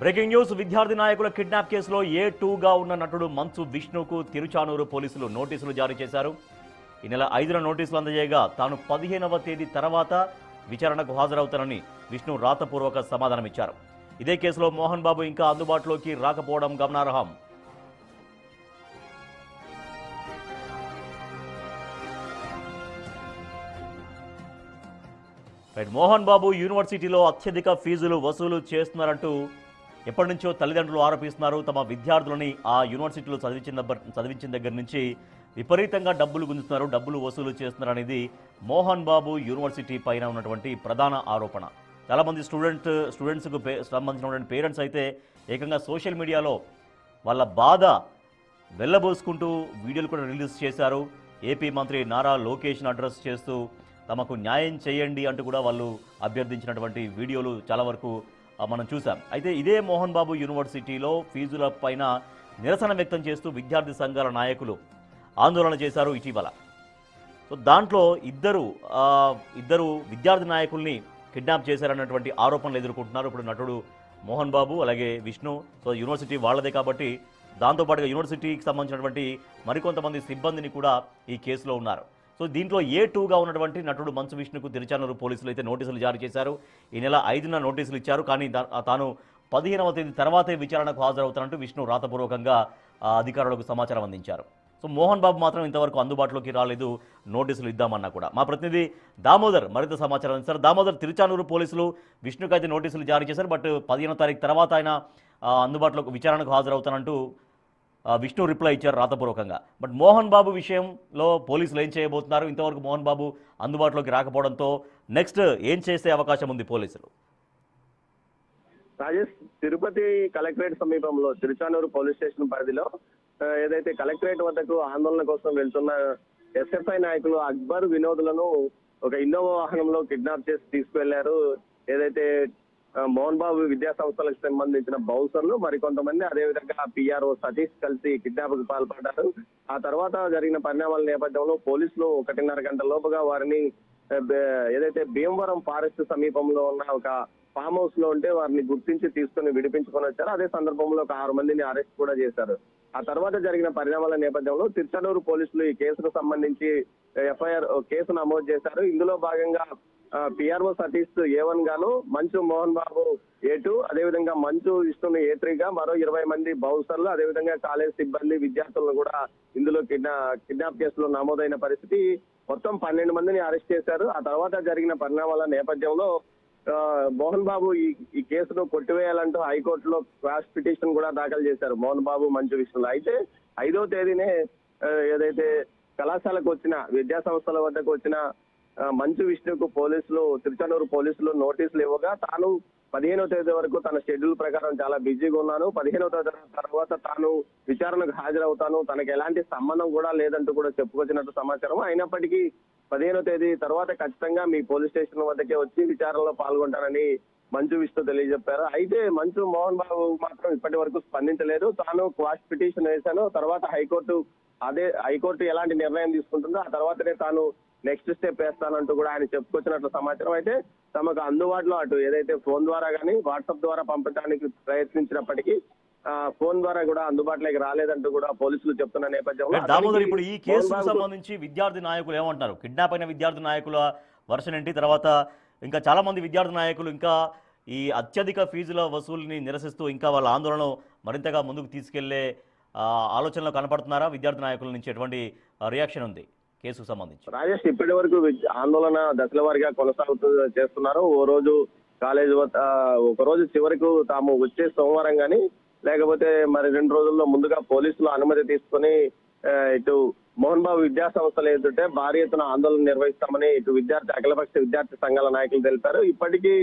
Breaking news. విద్యార్థి నాయకుల kidnap కేసులో A2గా ఉన్న నటుడు మంచు విష్ణుకు తిరుచానూరు పోలీసులు నోటీసులు జారీ చేశారు. ఈ నెల 5న నోటీసులు అందజేయగా తాను 15వ తేదీ తర్వాత విచారణకు హాజరవుతానని విష్ణు రాతపూర్వక సమాధానమిచ్చారు. ఇదే కేసులో మోహన్ బాబు ఇంకా అందుబాటులోకి రాకపోవడం గమనార్హం. మోహన్ బాబు యూనివర్సిటీలో అత్యధిక ఫీజులు వసూలు చేస్తున్నారంటూ ఎప్పటి నుంచో తల్లిదండ్రులు ఆరోపిస్తున్నారు. తమ విద్యార్థులని ఆ యూనివర్సిటీలో చదివించిన దగ్గర నుంచి విపరీతంగా డబ్బులు గుంజుతున్నారు, డబ్బులు వసూలు చేస్తున్నారు అనేది మోహన్ బాబు యూనివర్సిటీ పైన ఉన్నటువంటి ప్రధాన ఆరోపణ. చాలామంది స్టూడెంట్స్కు సంబంధించినటువంటి పేరెంట్స్ అయితే ఏకంగా సోషల్ మీడియాలో వాళ్ళ బాధ వెళ్ళబోసుకుంటూ వీడియోలు కూడా రిలీజ్ చేశారు. ఏపీ మంత్రి నారా లోకేష్ను అడ్రస్ చేస్తూ తమకు న్యాయం చేయండి అంటూ కూడా వాళ్ళు అభ్యర్థించినటువంటి వీడియోలు చాలా వరకు మనం చూసాం. అయితే ఇదే మోహన్ బాబు యూనివర్సిటీలో ఫీజుల పైన నిరసన వ్యక్తం చేస్తూ విద్యార్థి సంఘాల నాయకులు ఆందోళన చేశారు ఇటీవల. సో దాంట్లో ఇద్దరు విద్యార్థి నాయకుల్ని కిడ్నాప్ చేశారన్నటువంటి ఆరోపణలు ఎదుర్కొంటున్నారు ఇప్పుడు నటుడు మోహన్ బాబు అలాగే విష్ణు. సో యూనివర్సిటీ వాళ్ళదే కాబట్టి దాంతోపాటుగా యూనివర్సిటీకి సంబంధించినటువంటి మరికొంతమంది సిబ్బందిని కూడా ఈ కేసులో ఉన్నారు. సో దీంట్లో A2గా ఉన్నటువంటి నటుడు మంచు విష్ణుకు తిరుచానూరు పోలీసులు అయితే నోటీసులు జారీ చేశారు. ఈ నెల 5న నోటీసులు ఇచ్చారు. కానీ తాను 15వ తేదీ తర్వాతే విచారణకు హాజరవుతానంటూ విష్ణు రాతపూర్వకంగా అధికారులకు సమాచారం అందించారు. సో మోహన్ బాబు మాత్రం ఇంతవరకు అందుబాటులోకి రాలేదు, నోటీసులు ఇద్దామన్నా కూడా. మా ప్రతినిధి దామోదర్ మరింత సమాచారం అందిస్తారు. దామోదర్, తిరుచానూరు పోలీసులు విష్ణుకు అయితే నోటీసులు జారీ చేశారు. బట్ 15వ తారీఖు తర్వాత ఆయన అందుబాటులోకి విచారణకు హాజరవుతానంటూ విష్ణు రిప్లై ఇచ్చారు రాతపూర్వకంగా. బట్ మోహన్ బాబు విషయంలో పోలీసులు ఏం చేయబోతున్నారు? ఇంతవరకు మోహన్ బాబు అందుబాటులోకి రాకపోవడంతో నెక్స్ట్ ఏం చేసే అవకాశం ఉంది పోలీసులు? రాజేష్, తిరుపతి కలెక్టరేట్ సమీపంలో తిరుచానూరు పోలీస్ స్టేషన్ పరిధిలో ఏదైతే కలెక్టరేట్ వద్దకు ఆందోళన కోసం వెళ్తున్న SFI నాయకులు అక్బర్ వినోదులను ఒక ఇన్నోవా వాహనంలో కిడ్నాప్ చేసి తీసుకువెళ్లారు. ఏదైతే మోహన్ బాబు విద్యా సంస్థలకు సంబంధించిన బౌన్సర్లు మరికొంతమంది, అదేవిధంగా PRO సతీష్ కలిసి కిడ్నాప్ కు పాల్పడ్డారు. ఆ తర్వాత జరిగిన పరిణామాల నేపథ్యంలో పోలీసులు 1:30 గంటల లోపుగా వారిని ఏదైతే భీమవరం ఫారెస్ట్ సమీపంలో ఉన్న ఒక ఫామ్ హౌస్ లో ఉంటే వారిని గుర్తించి తీసుకుని విడిపించుకొని వచ్చారు. అదే సందర్భంలో ఒక 6 మందిని అరెస్ట్ కూడా చేశారు. ఆ తర్వాత జరిగిన పరిణామాల నేపథ్యంలో తిరుచానూరు పోలీసులు ఈ కేసుకు సంబంధించి FIR కేసు నమోదు చేశారు. ఇందులో భాగంగా PRO సతీష్ A1 గాను, మంచు మోహన్ బాబు A2, అదేవిధంగా మంచు విష్ణుని A3 గా మరో 20 మంది బౌన్సర్లు, అదేవిధంగా కాలేజ్ సిబ్బంది, విద్యార్థులను కూడా ఇందులో కిడ్నాప్ కేసులో నమోదైన పరిస్థితి. మొత్తం 12 మందిని అరెస్ట్ చేశారు. ఆ తర్వాత జరిగిన పరిణామాల నేపథ్యంలో మోహన్ బాబు ఈ కేసును కొట్టివేయాలంటూ హైకోర్టులో క్వాష్ పిటిషన్ కూడా దాఖలు చేశారు మోహన్ బాబు, మంచు విష్ణులు. అయితే 5వ తేదీనే ఏదైతే కళాశాలకు వచ్చిన, విద్యా సంస్థల వద్దకు వచ్చిన మంచు విష్ణుకు తిరుచానూరు పోలీసులు నోటీసులు ఇవ్వగా తాను 15వ తేదీ వరకు తన షెడ్యూల్ ప్రకారం చాలా బిజీగా ఉన్నాను, 15వ తేదీ తర్వాత తాను విచారణకు హాజరవుతాను, తనకు ఎలాంటి సంబంధం కూడా లేదంటూ కూడా చెప్పుకొచ్చినట్టు సమాచారం. అయినప్పటికీ 15వ తేదీ తర్వాత ఖచ్చితంగా మీ పోలీస్ స్టేషన్ వద్దకే వచ్చి విచారణలో పాల్గొంటానని మంచు విష్ణు తెలియజెప్పారు. అయితే మంచు మోహన్ బాబు మాత్రం ఇప్పటి వరకు స్పందించలేదు. తాను క్వాష్ పిటిషన్ వేశాను, తర్వాత హైకోర్టు ఎలాంటి నిర్ణయం తీసుకుంటుందో ఆ తర్వాతనే తాను నెక్స్ట్ స్టెప్ వేస్తానంటూ కూడా ఆయన చెప్పుకొచ్చినట్లు సమాచారం. అయితే తమకు అందుబాటులో అటు ఏదైతే ఫోన్ ద్వారా కానీ వాట్సాప్ ద్వారా పంపడానికి ప్రయత్నించినప్పటికీ ఫోన్ ద్వారా కూడా అందుబాటులోకి రాలేదంటూ కూడా పోలీసులు చెప్తున్న నేపథ్యంలో దామోదర్, ఇప్పుడు ఈ కేసుకు సంబంధించి విద్యార్థి నాయకులు ఏమంటారు? కిడ్నాప్ అయిన విద్యార్థి నాయకుల వర్షన్ ఏంటి? తర్వాత ఇంకా చాలా మంది విద్యార్థి నాయకులు ఇంకా ఈ అత్యధిక ఫీజుల వసూలుని నిరసిస్తూ ఇంకా వాళ్ళ ఆందోళన మరింతగా ముందుకు తీసుకెళ్లే ఆలోచనలో కనపడుతున్నారా? విద్యార్థి నాయకుల నుంచి ఎటువంటి రియాక్షన్ ఉంది కేసుకు సంబంధించి? రాజేష్, ఇప్పటి వరకు ఆందోళన దశల వారీగా చేస్తున్నారు. ఓ రోజు కాలేజ్ ఒక రోజు చివరకు తాము వచ్చే సోమవారం కానీ లేకపోతే మరి 2 రోజుల్లో ముందుగా పోలీసులు అనుమతి తీసుకుని ఇటు మోహన్ బాబు విద్యా సంస్థలు ఏదంటే భారీ ఎత్తున ఆందోళన నిర్వహిస్తామని ఇటు అఖిలపక్ష విద్యార్థి సంఘాల నాయకులు తెలిపారు. ఇప్పటికీ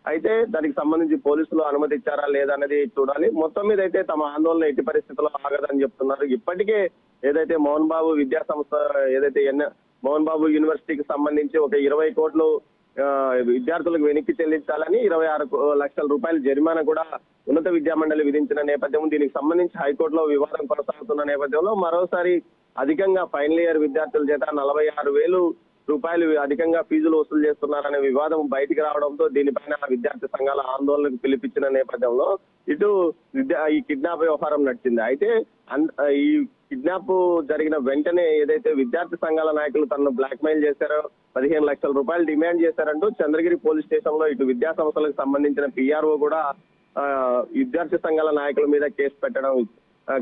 అయితే దానికి సంబంధించి పోలీసులు అనుమతి ఇచ్చారా లేదా అనేది చూడాలి. మొత్తం మీద అయితే తమ ఆందోళన ఎట్టి పరిస్థితుల్లో ఆగదని చెప్తున్నారు. ఇప్పటికే ఏదైతే మోహన్ బాబు విద్యా సంస్థ ఏదైతే మోహన్ బాబు యూనివర్సిటీకి సంబంధించి ఒక 20 కోట్లు విద్యార్థులకు వెనక్కి చెల్లించాలని 26 లక్షల రూపాయల జరిమానా కూడా ఉన్నత విద్యా మండలి విధించిన నేపథ్యం, దీనికి సంబంధించి హైకోర్టులో వివాదం కొనసాగుతున్న నేపథ్యంలో మరోసారి అధికంగా ఫైనల్ ఇయర్ విద్యార్థుల చేత 46,000 రూపాయలు అధికంగా ఫీజులు వసూలు చేస్తున్నారనే వివాదం బయటికి రావడంతో దీనిపైన విద్యార్థి సంఘాల ఆందోళనకు పిలిపించిన నేపథ్యంలో ఇటు ఈ కిడ్నాప్ వ్యవహారం నడిచింది. అయితే ఈ కిడ్నాప్ జరిగిన వెంటనే ఏదైతే విద్యార్థి సంఘాల నాయకులు తనను బ్లాక్ మెయిల్ చేశారో 15 లక్షల రూపాయలు డిమాండ్ చేశారంటూ చంద్రగిరి పోలీస్ స్టేషన్ లో ఇటు విద్యా సంస్థలకు సంబంధించిన పిఆర్ఓ కూడా విద్యార్థి సంఘాల నాయకుల మీద కేసు పెట్టడం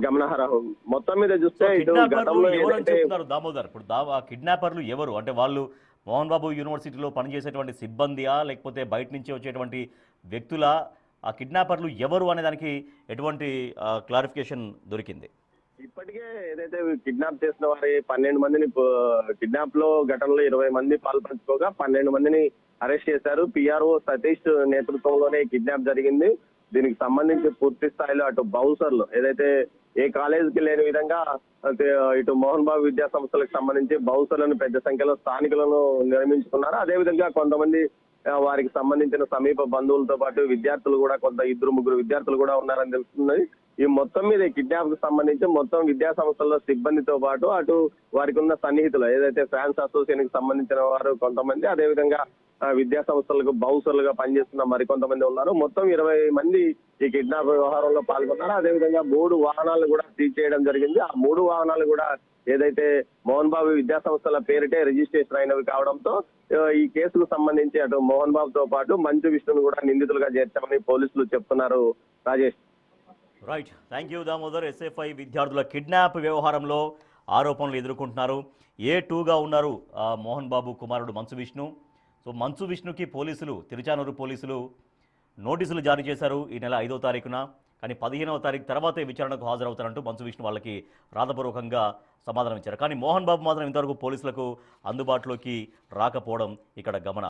గమనార్హం. మొత్తం మీద చూస్తే ఇటు గతంలో ఏదైతే దామోదర్ ఇప్పుడు కిడ్నాపర్లు ఎవరు అంటే వాళ్ళు మోహన్ బాబు యూనివర్సిటీలో పనిచేసేటువంటి సిబ్బందియా లేకపోతే బయట నుంచి వచ్చేటువంటి వ్యక్తుల ఆ కిడ్నాపర్లు ఎవరు అనే దానికి ఎటువంటి క్లారిఫికేషన్ దొరికింది? ఇప్పటికే ఏదైతే కిడ్నాప్ చేసిన వారి 12 మందిని కిడ్నాప్ లో ఘటనలో 20 మంది పాల్పంచుకోగా 12 మందిని అరెస్ట్ చేశారు. పిఆర్ఓ సతీష్ నేతృత్వంలోనే కిడ్నాప్ జరిగింది. దీనికి సంబంధించి పూర్తి స్థాయిలో అటు బౌన్సర్లు ఏదైతే ఏ కాలేజీకి లేని విధంగా ఇటు మోహన్ బాబు విద్యా సంస్థలకు సంబంధించి బౌన్సర్లను పెద్ద సంఖ్యలో స్థానికులను నిర్మించుకున్నారు. అదేవిధంగా కొంతమంది వారికి సంబంధించిన సమీప బంధువులతో పాటు విద్యార్థులు కూడా కొంత 2-3 విద్యార్థులు కూడా ఉన్నారని తెలుస్తుంది. ఈ మొత్తం మీద కిడ్నాప్ కు సంబంధించి మొత్తం విద్యా సంస్థల్లో సిబ్బందితో పాటు అటు వారికి ఉన్న సన్నిహితులు ఏదైతే ఫ్యాన్స్ అసోసియేషన్ కి సంబంధించిన వారు కొంతమంది, అదేవిధంగా విద్యా సంస్థలకు బౌన్సర్లుగా పనిచేస్తున్న మరికొంతమంది ఉన్నారు. మొత్తం 20 మంది ఈ కిడ్నాప్ వ్యవహారంలో పాల్గొన్నారు. అదేవిధంగా 3 వాహనాలు కూడా సీజ్ చేయడం జరిగింది. ఆ 3 వాహనాలు కూడా ఏదైతే మోహన్ బాబు విద్యా సంస్థల పేరిటే రిజిస్ట్రేషన్ అయినవి కావడంతో ఈ కేసుకు సంబంధించి అటు మోహన్ బాబుతో పాటు మంచు విష్ణును కూడా నిందితులుగా చేర్చామని పోలీసులు చెప్తున్నారు. Rajesh. Right, thank you Damodar. SFI విద్యార్థుల కిడ్నాప్ వ్యవహారంలో ఆరోపణలు ఎదుర్కొంటున్నారు. A2గా ఉన్నారు మోహన్ బాబు కుమారుడు మంచు విష్ణు. సో మంచు విష్ణుకి పోలీసులు తిరుచానూరు పోలీసులు నోటీసులు జారీ చేశారు ఈ నెల 5వ తారీఖున. కానీ 15వ తారీఖు తర్వాతే విచారణకు హాజరవుతారంటూ మంచు విష్ణు వాళ్ళకి రాతపూర్వకంగా సమాధానం ఇచ్చారు. కానీ మోహన్ బాబు మాత్రం ఇంతవరకు పోలీసులకు అందుబాటులోకి రాకపోవడం ఇక్కడ గమన